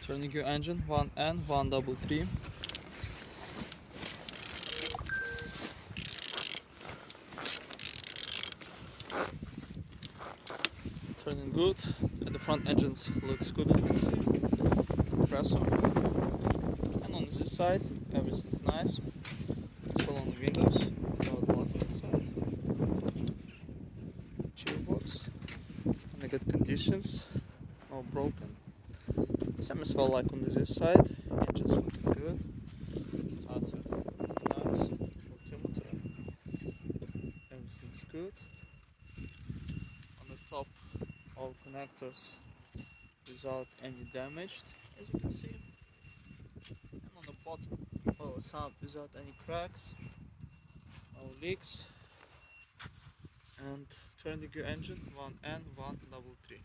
Turning your engine 1N 133. Turning good. And the front engines looks good, as you can see. Compressor. And on this side, everything is nice. Still on the windows, without blood inside. Chill box. In good conditions, no broken. Same as well like on this side, engines looking good. Starter nice, altimeter, everything's good. On the top, all connectors without any damage, as you can see. And on the bottom, all sound without any cracks, no leaks. And turning your engine 1N 133.